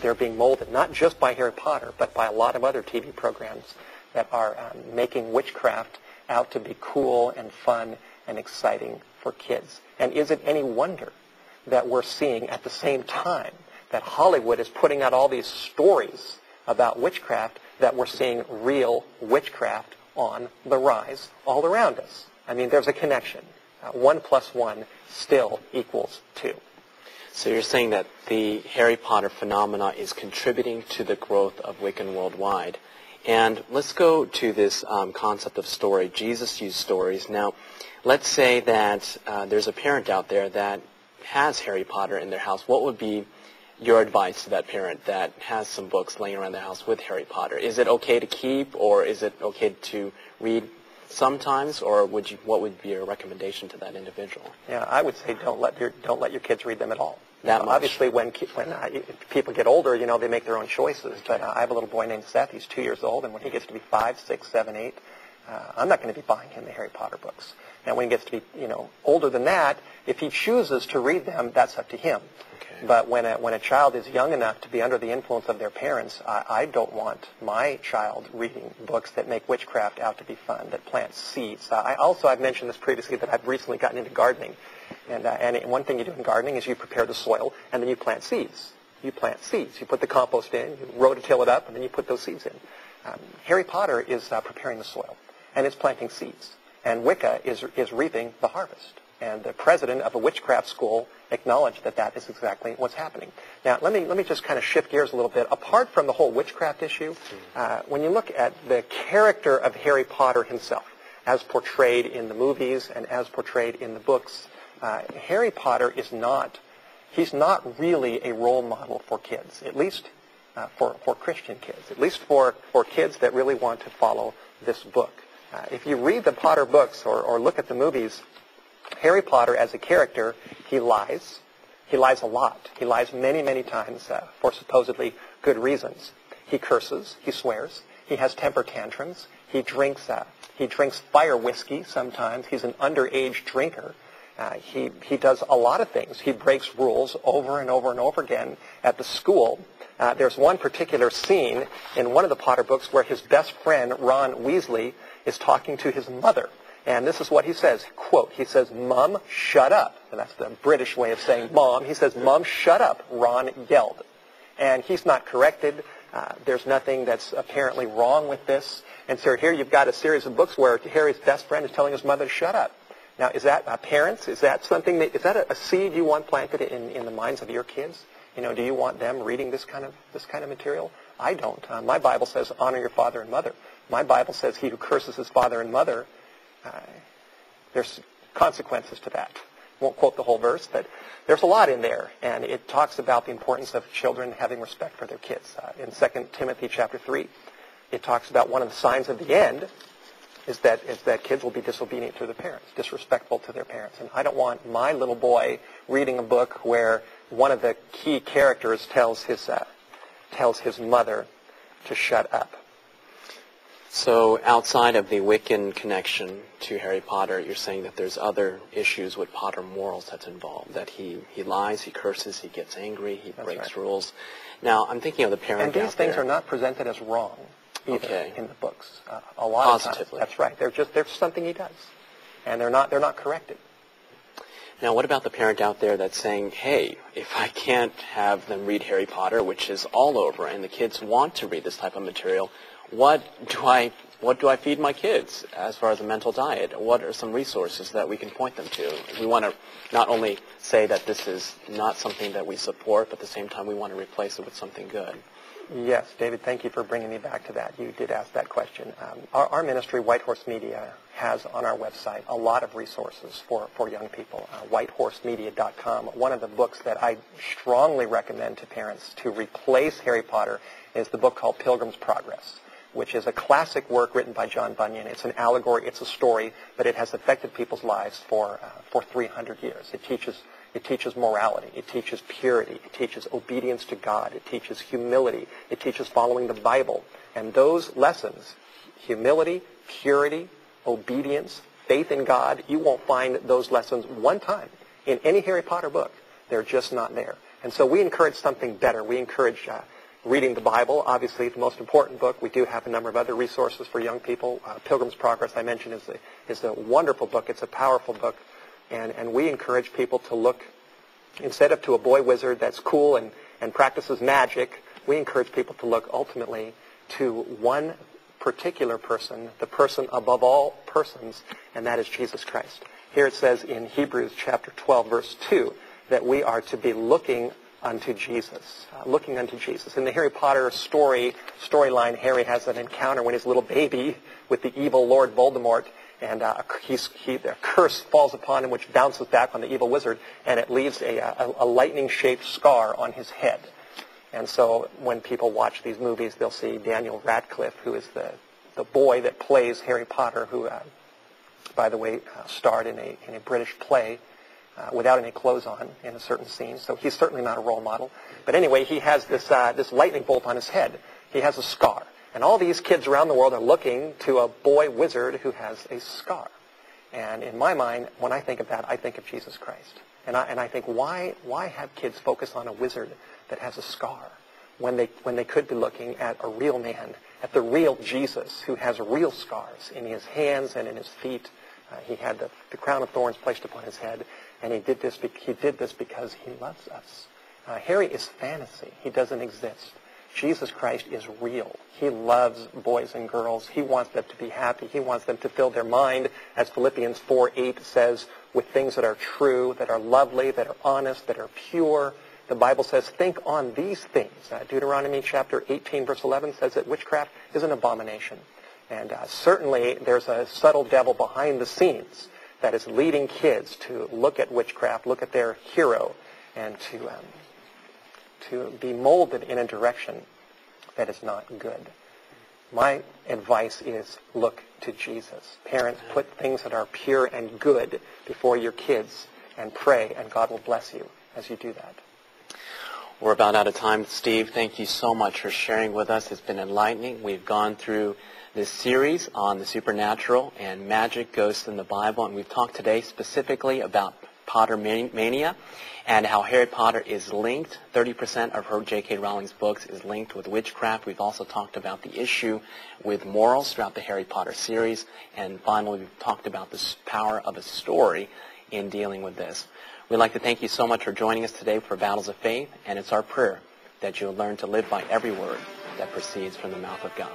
They're being molded not just by Harry Potter, but by a lot of other TV programs that are making witchcraft out to be cool and fun and exciting for kids. And is it any wonder that we're seeing at the same time that Hollywood is putting out all these stories about witchcraft, that we're seeing real witchcraft on the rise all around us? I mean, there's a connection. 1 + 1 still equals 2. So you're saying that the Harry Potter phenomena is contributing to the growth of Wiccan worldwide. And let's go to this concept of story. Jesus used stories. Now, let's say that there's a parent out there that has Harry Potter in their house. What would be your advice to that parent that has some books laying around their house with Harry Potter? Is it okay to keep, or is it okay to read sometimes, or what would be your recommendation to that individual? Yeah, I would say don't let your kids read them at all. That much. Obviously, when people get older, they make their own choices. But I have a little boy named Seth. He's 2 years old, and when he gets to be 5, 6, 7, 8, I'm not going to be buying him the Harry Potter books. Now, when he gets to be older than that, if he chooses to read them, that's up to him. Okay. But when a child is young enough to be under the influence of their parents, I don't want my child reading books that make witchcraft out to be fun, that plant seeds. I've mentioned this previously, that I've recently gotten into gardening. And one thing you do in gardening is you prepare the soil, and then you plant seeds. You plant seeds. You put the compost in, you rototill it up, and then you put those seeds in. Harry Potter is preparing the soil, and it's planting seeds. And Wicca is reaping the harvest. And the president of a witchcraft school acknowledged that is exactly what's happening. Now, let me just kind of shift gears a little bit. Apart from the whole witchcraft issue, when you look at the character of Harry Potter himself, as portrayed in the movies and as portrayed in the books, Harry Potter he's not really a role model for kids, at least for Christian kids, at least for kids that really want to follow this book. If you read the Potter books or look at the movies, Harry Potter as a character, he lies. He lies a lot. He lies many, many times for supposedly good reasons. He curses. He swears. He has temper tantrums. He drinks fire whiskey sometimes. He's an underage drinker. He does a lot of things. He breaks rules over and over and over again at the school. There's one particular scene in one of the Potter books where his best friend, Ron Weasley, is talking to his mother. And this is what he says, quote, he says, "Mom, shut up." And that's the British way of saying mom. He says, "Mom, shut up," Ron yelled. And he's not corrected. There's nothing that's apparently wrong with this. And so here you've got a series of books where Harry's best friend is telling his mother to shut up. Now, is that parents? Is that a seed you want planted in the minds of your kids? Do you want them reading this kind of material? I don't. My Bible says, honor your father and mother. My Bible says, he who curses his father and mother, there's consequences to that. Won't quote the whole verse, but there's a lot in there, and it talks about the importance of children having respect for their kids. In 2 Timothy chapter 3, it talks about one of the signs of the end is that kids will be disobedient to their parents, disrespectful to their parents. And I don't want my little boy reading a book where one of the key characters tells his mother to shut up. So outside of the Wiccan connection to Harry Potter, you're saying that there's other issues with Potter morals that's involved, that he lies, he curses, he gets angry, he breaks rules. Now, I'm thinking of the parent out there. And these things are not presented as wrong either in the books. A lot Positively. of times. That's right. They're something he does. And they're not corrected. Now, what about the parent out there that's saying, hey, if I can't have them read Harry Potter, which is all over, and the kids want to read this type of material, what do I feed my kids as far as a mental diet? What are some resources that we can point them to? We want to not only say that this is not something that we support, but at the same time we want to replace it with something good. Yes, David, thank you for bringing me back to that. You did ask that question. Our ministry, White Horse Media, has on our website a lot of resources for young people. WhiteHorseMedia.com. One of the books that I strongly recommend to parents to replace Harry Potter is the book called Pilgrim's Progress, which is a classic work written by John Bunyan. It's an allegory, it's a story, but it has affected people's lives for 300 years. It teaches morality, it teaches purity, it teaches obedience to God, it teaches humility, it teaches following the Bible. And those lessons, humility, purity, obedience, faith in God, you won't find those lessons one time in any Harry Potter book. They're just not there. And so we encourage something better. We encourage reading the Bible, obviously the most important book. We do have a number of other resources for young people. Pilgrim's Progress, I mentioned, is a wonderful book. It's a powerful book. And we encourage people to look, instead of to a boy wizard that's cool and practices magic, we encourage people to look ultimately to one particular person, the person above all persons, and that is Jesus Christ. Here it says in Hebrews chapter 12, verse 2, that we are to be looking unto Jesus. Looking unto Jesus. In the Harry Potter storyline, Harry has an encounter when he's a little baby with the evil Lord Voldemort, and the curse falls upon him, which bounces back on the evil wizard, and it leaves a lightning-shaped scar on his head. And so when people watch these movies, they'll see Daniel Radcliffe, who is the boy that plays Harry Potter, who, by the way, starred in a British play without any clothes on in a certain scene. So he's certainly not a role model. But anyway, he has this lightning bolt on his head. He has a scar. And all these kids around the world are looking to a boy wizard who has a scar. And in my mind, when I think of that, I think of Jesus Christ. And I think, why have kids focus on a wizard that has a scar when they could be looking at a real man, at the real Jesus who has real scars in his hands and in his feet? He had the crown of thorns placed upon his head, and he did this because he loves us. Harry is fantasy. He doesn't exist. Jesus Christ is real. He loves boys and girls. He wants them to be happy. He wants them to fill their mind, as Philippians 4:8 says, with things that are true, that are lovely, that are honest, that are pure. The Bible says, think on these things. Deuteronomy chapter 18, verse 11 says that witchcraft is an abomination. And certainly there's a subtle devil behind the scenes that is leading kids to look at witchcraft, look at their hero, and to be molded in a direction that is not good. My advice is look to Jesus. Parents, put things that are pure and good before your kids and pray, and God will bless you as you do that. We're about out of time. Steve, thank you so much for sharing with us. It's been enlightening. We've gone through this series on the supernatural and magic, ghosts in the Bible, and we've talked today specifically about Pottermania and how Harry Potter is linked. 30% of her J.K. Rowling's books is linked with witchcraft. We've also talked about the issue with morals throughout the Harry Potter series. And finally, we've talked about the power of a story in dealing with this. We'd like to thank you so much for joining us today for Battles of Faith, and it's our prayer that you'll learn to live by every word that proceeds from the mouth of God.